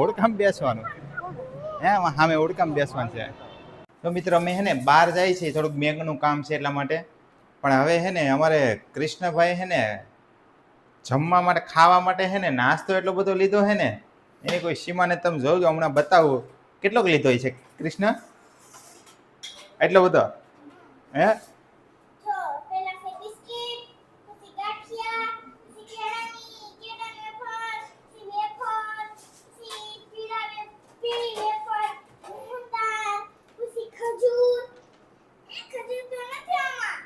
ઓળખામ બેસવાનું હે સામે ઓળખામ બેસવાનું છે. તો મિત્રો અમે હે ને બહાર જાય છે, થોડુંક બેંકનું કામ છે એટલા માટે. પણ હવે હે ને અમારે કૃષ્ણભાઈ હે ને જમવા માટે ખાવા માટે હે ને નાસ્તો એટલો બધો લીધો હે ને એની કોઈ સીમાને તમે જોજો. હમણાં બતાવું કેટલોક લીધો છે કૃષ્ણ, એટલો બધો હે.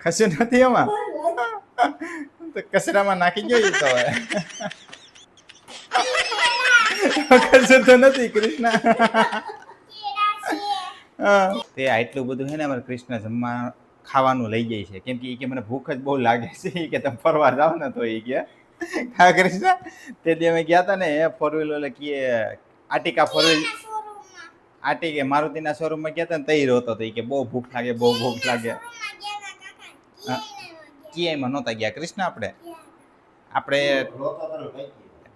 ખસું નથી એમાં તો કચરામાં નાખી ગયો એ તો હવે. ખસું તો નથી કૃષ્ણ. તે આટલું બધું છે ને અમારે કૃષ્ણ જમવા ખાવાનું લઈ જાય છે, કેમ કે એ કે મને ભૂખ જ બહુ લાગે છે. એ કે તમે ફરવા જાઓ ને તો એ કે હા કૃષ્ણ. તેથી અમે ગયા હતા ને ફોર વ્હીલર કે આટિકા ફોર વ્હીલ આટિકે મારુતિના શોરૂમમાં ગયા હતા ને તઈ રોતો હતો. એ કે બહુ ભૂખ લાગે, બહુ ભૂખ લાગે. ક્યાંયમાં નહોતા ગયા કૃષ્ણ આપણે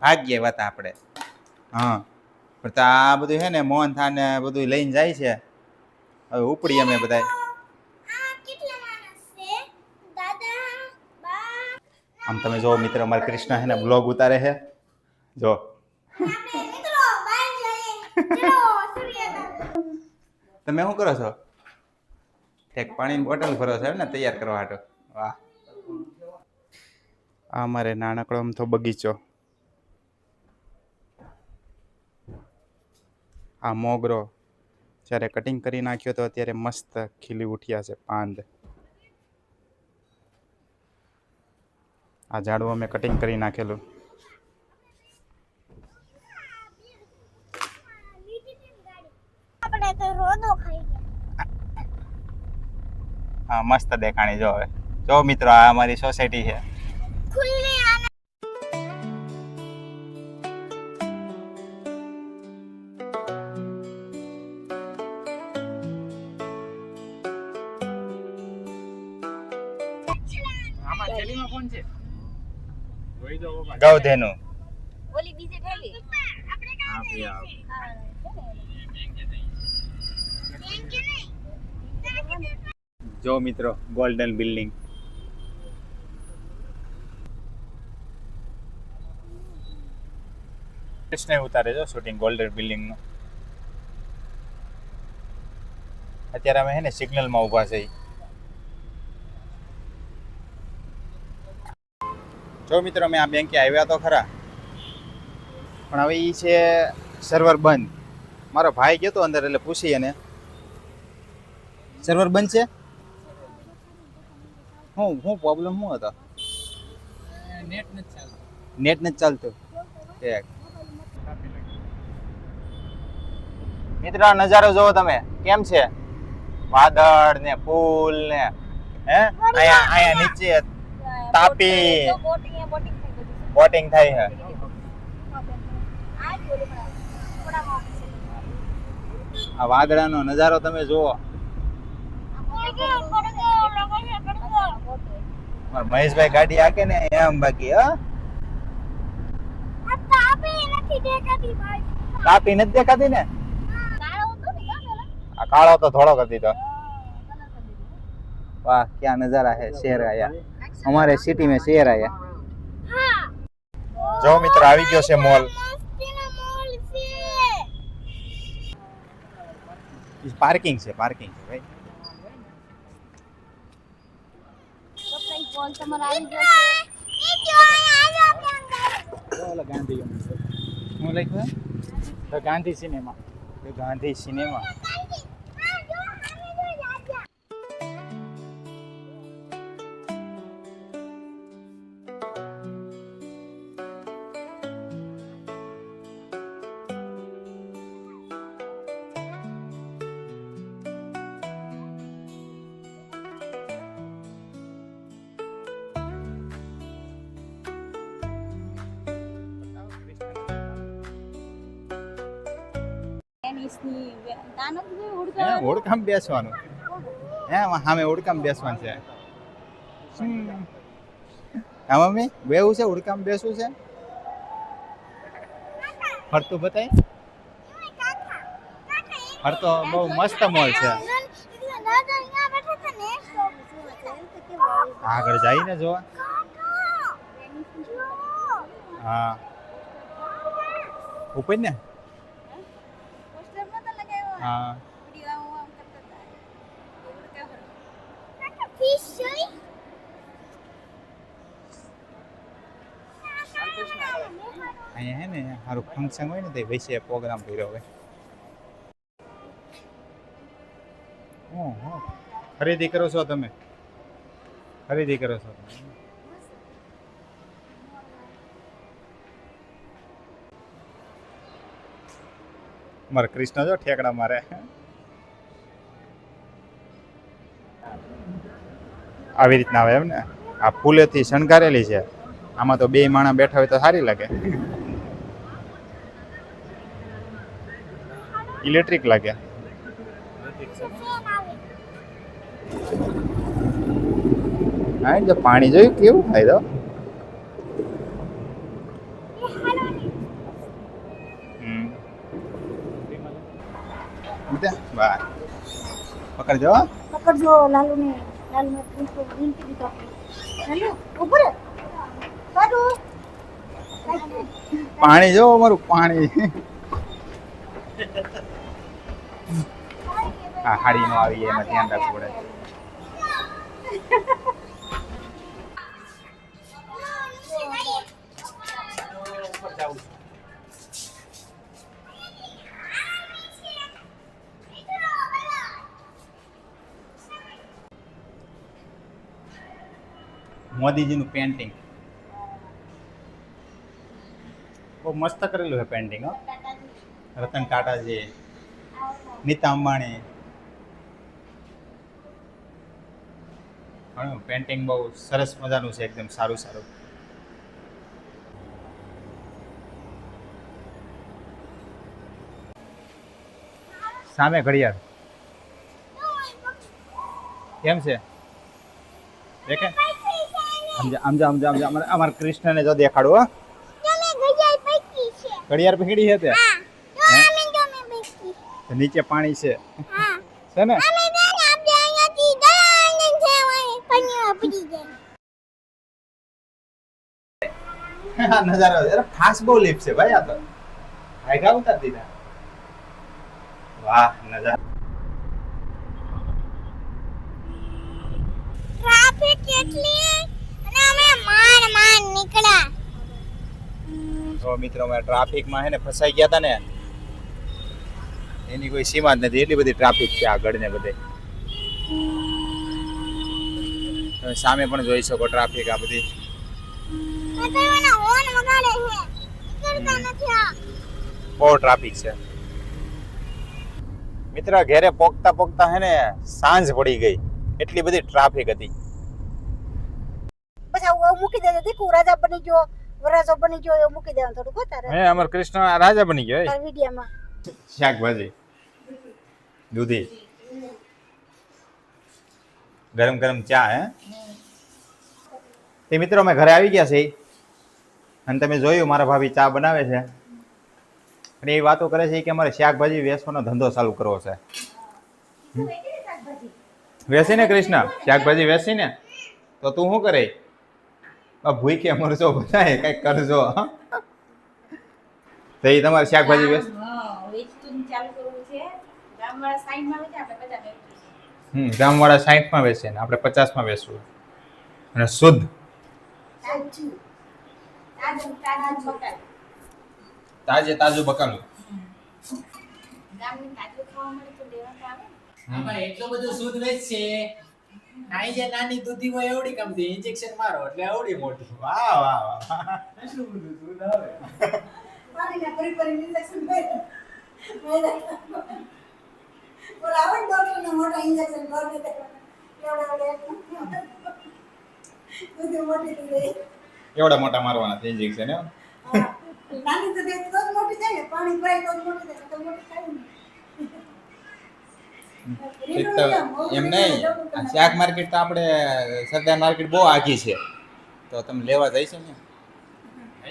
ભાગ્ય હતા આપણે. હા પણ તો આ બધું છે ને મોહન થાન ને બધું લઈને જાય છે. હવે ઉપડી અમે બધા. આમ તમે જો મિત્ર અમારે કૃષ્ણ છે ને બ્લોગ ઉતારે છે જો. તમે શું કરો છો? એક પાણીની બોટલ ભરો છો ને તૈયાર કરવા હાટો. વાહ. આ અમારે નાનકડો અમથો બગીચો. આ મોગરો જ્યારે કટિંગ કરી નાખ્યો તો અત્યારે મસ્ત ખીલી ઉઠ્યા છે પાંદ. આ ઝાડવું અમે કટિંગ કરી નાખેલું. હા મસ્ત દેખાણી જો. હવે જો મિત્રો આ અમારી સોસાયટી છે. કોણ છે? ગૌધેનુ. ઓલી બીજી થેલી. જો મિત્રો ગોલ્ડન બિલ્ડિંગ. કૃષ્ણ ઉતારે જો શૂટિંગ ગોલ્ડન બિલ્ડિંગ નું. અત્યારે અમે હે ને સિગ્નલમાં ઊભા છે. જો મિત્રો મેં આ બેંકે આવ્યા તો ખરા, પણ હવે એ છે સર્વર બંધ. મારો ભાઈ ગયો તો અંદર એટલે પૂછી એને સર્વર બંધ છે. શું પ્રોબ્લેમ શું હતો? નેટ નથી ચાલતું. મિત્રો નજારો જોવો તમે કેમ છે, વાદળ ને ફૂલ ને હે. અહીંયા નીચે તાપી બોટિંગ થાય છે. આ વાદળાનો નજારો તમે જુઓ. મહેશભાઈ ગાડી હાકે ને એમ બાકી. તાપી નથી દેખાતી ને. આ કાળો તો થોડો કરી દીધો. वाह क्या नजारा है शहर आया हमारे सिटी में शहर आया जो मित्र આવી ગયો છે મોલ પાર્કિંગ છે ભાઈ બોલ તમારે આવી ગયો છે ઓલા ગાંધી હું લખ્યું ધ ગાંધી સિનેમા ઓળખામ બેસવાનું હે સામે ઓળખામ બેસવાનું છે હા મમ્મી બેવું છે ઓળખામ બેસવું છે ફરતું બતાય. ફરતો બહુ મસ્ત મોલ છે. આગળ જઈને જોવા. હા ઉપર ને. હા અહીંયા હે ને સારું ફંક્શન હોય ને તે વિશે પ્રોગ્રામ કર્યો હોય. ઓહો ખરીદી કરો છો તમે? ખરીદી કરો છો તમે? મારા કૃષ્ણ જો ઠેકડા મારે. આવી રીતના આવે એમ ને. આ ફૂલેથી શણગારેલી છે. આમાં તો બે માણસ બેઠા હોય તો સારી લાગે. ઇલેક્ટ્રિક લાગે. હા જો પાણી જોયું કેવું થાય તો. વાહ પકડજો. પકડજો લાલુ ને. લાલુ ને પ્રિન્સિપલ ગ્રીન ટી દીધો. લાલુ ઉપર કાઢો. પાણી જો અમારું પાણી. હા હાડી નો આવી એમાં ધ્યાન રાખવું પડે. મોદીજીનું પેન્ટિંગ બહુ મસ્ત કરેલું છે પેન્ટિંગ. હો રતન ટાટાજી, નીતા અંબાણી, ઘણું પેન્ટિંગ બહુ સરસ મજાનું છે. એકદમ સારું સારું. સામે ઘડિયાળ કેમ છે દેખે. અમારા કૃષ્ણને જો દેખાડો. ઘડિયાળ પકડી છે તે નીચે પાણી છે છે ને. નજારો ફાસ્ટ બહુ લીપ છે ભાઈ. આ તો આગા ઉતાર દીધા. વાહ નજારો. ટ્રાફિક કેટલી અને અમે માન નીકળ્યા. તો મિત્રો મેં ટ્રાફિકમાં હે ને ફસાઈ ગયા હતા ને. એની કોઈ સીમા જ નથી. એટલી બધી ટ્રાફિક છે આગળ ને બધે. તમે સામે પણ જોઈ શકો ટ્રાફિક આ બધી. બહુ ટ્રાફિક છે મિત્ર. ઘેરે પોકતા પોકતા હે ને સાંજ પડી ગઈ. એટલી બધી ટ્રાફિક હતી. પછી આવું મૂકી દેજો. દીકુ રાજા બની ગયો, વરાજો બની ગયો એવું મૂકી દેવાનું થોડું કોતારે. હે અમર કૃષ્ણ રાજા બની ગયો. તાર વિડિયામાં શાકભાજી દૂધી ગરમ ગરમ ચા. હે તે મિત્રો અમે ઘરે આવી ગયા છે અને તમે જોયું મારા ભાભી ચા બનાવે છે અને એ વાતો કરે છે કે અમારે શાકભાજી વેચવાનો ધંધો ચાલુ કરવો છે. વેચી ને કૃષ્ણ શાકભાજી વેચી ને તો તું શું કરે? ભૂખે મરજો બધાય કઈક કરજો. તો એ તમારે શાકભાજી વેચતું ચાલુ કરવું છે. ગામવાળા 60 માં વેચે ને આપણે 50 માં વેચવું અને શુદ્ધ તાજે તાજું બકાલું. એટલું બધું શુદ્ધ વેચશે. નાની જે નાની દૂધી હોય એવડી કમથી ઇન્જેક્શન મારો એટલે એવડી મોટી. વાહ વાહ વાહ. એટલું બધું શુદ્ધ આવે. પાણીના પરી ઇન્જેક્શન મારે. બોલ આવડ ડોક્ટરને મોટા ઇન્જેક્શન કરી દે. એવડા મોટા મારવાના છે ઇન્જેક્શન. નાની તો દે તો મોટી થાય ને. પાણી પરાય તો મોટી થાય તો મોટી થાય ને. એમ નહીં. શાક માર્કેટ તો આપણે સરદાર માર્કેટ બહુ આઘી છે તો તમે લેવા જઈશો ને.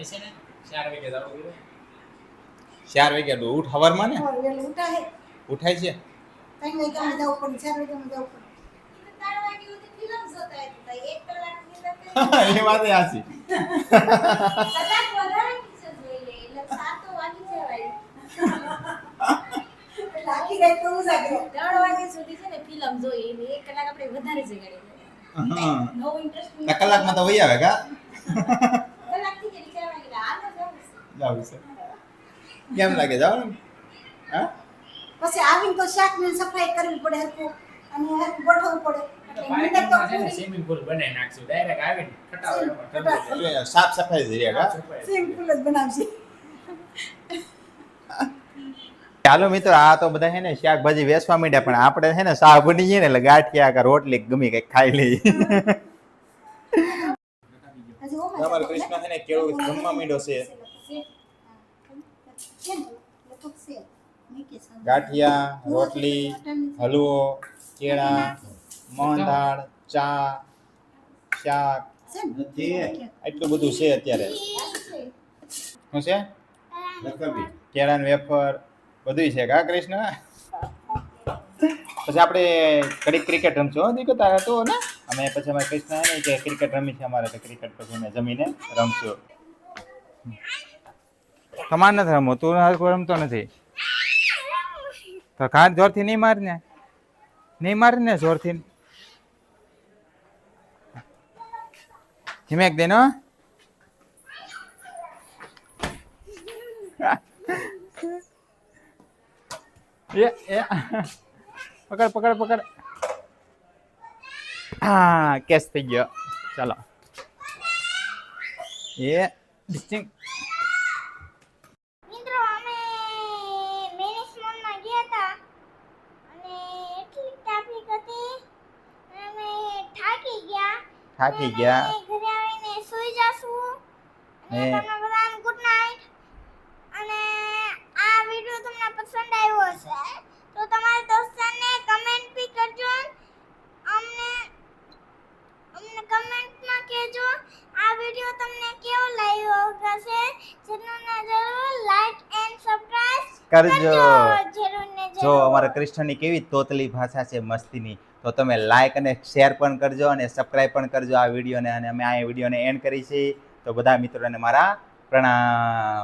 હશે ને 4 વાગે જવું. 4 વાગ્યા ઉઠ હવારમાં ને વેલું ઉઠા હે ઉઠાય છે 3 વાગ્યામાં જવું પડે 4 વાગ્યામાં જવું પડે એ વાત સાચી લાગી ગઈ તો હું જાગે 3 વાગ્યા સુધી છે ને ફિલ્મ જોઈ એટલે 1 કલાક આપણે વધારે જગાડી હા નવો ઇન્ટરેસ્ટ ના કલાકમાં તો વહી આવે કા કલાકથી જે 4 વાગ્યા હાલો જાવ જાવ છે કેમ લાગે જાવ ને હા પછી આવીને તો શાક ને સફાઈ કરવી પડે હરખું અને હરખું ગોઠવવું પડે એટલે નીંદર તો પાર્કિંગમાં છે ને પૂરી સ્વિમિંગ પુલ બનાવી નાખશું ડાયરેક્ટ આવીને ખટાવડમાં એટલે સાફ સફાઈ જ રહે કા સ્વિમિંગ પૂલ જ બનાવશે ચાલો મિત્રો આ તો બધા છે ને શાકભાજી વેચવા માંડ્યા પણ આપણે છે ને શાક બની જાય ને એટલે ગાંઠિયા કે રોટલી ગમી કઈક ખાઈ લઈએ હજી ઓમાં અમારો કૃષ્ણ છે ને કેળું જમવા માંડ્યો છે ગાંઠિયા રોટલી હલવો કેળા મોહનથાળ ચા શાક એટલું બધું છે અત્યારે શું છે કેળાનું વેફર બધું છે કા કૃષ્ણ પછી આપણે ઘડીક ક્રિકેટ રમશું હો દીકો તારે તો ને અમે પછી અમારે કૃષ્ણ ને કે ક્રિકેટ રમી છે અમારે તો ક્રિકેટ પછી અમે જમીને રમશું તમારે નથી રમવું તું કોઈ રમતો નથી તો ખાટ જોરથી નહીં માર ને જોરથી ધીમેક દે નો એ પકડ હા કેસ થઈ ગયો ચાલો એ ડિસ્ટિંગ મિત્રો અમે મેનેજ મોલમાં ગયા હતા અને એટલી ટ્રાફિક હતી અને અમે થાકી ગયા થાકી અને ગયા અમે ઘરે આવીને સૂઈ જાશું અને ને- તમને બધાને ગુડ નાઈટ અને આ વિડિયો તમને પસંદ આવ્યો હશે તો તમારા દોસ્તોને કમેન્ટ બી કરજો અમને કમેન્ટમાં કહેજો આ વિડિયો તમને કેવો લાગ્યો હશે ચેનલને જરૂર લાઈક એન્ડ સબસ્ક્રાઇબ કરજો જરૂર ને જો જરૂર અમારા કૃષ્ણની કેવી તોતલી ભાષા છે મસ્તીની તો તમે લાઈક અને શેર પણ કરજો અને સબસ્ક્રાઇબ પણ કરજો આ વિડીયોને અને અમે આ વિડીયોને એન્ડ કરી છે તો બધા મિત્રોને મારા પ્રણામ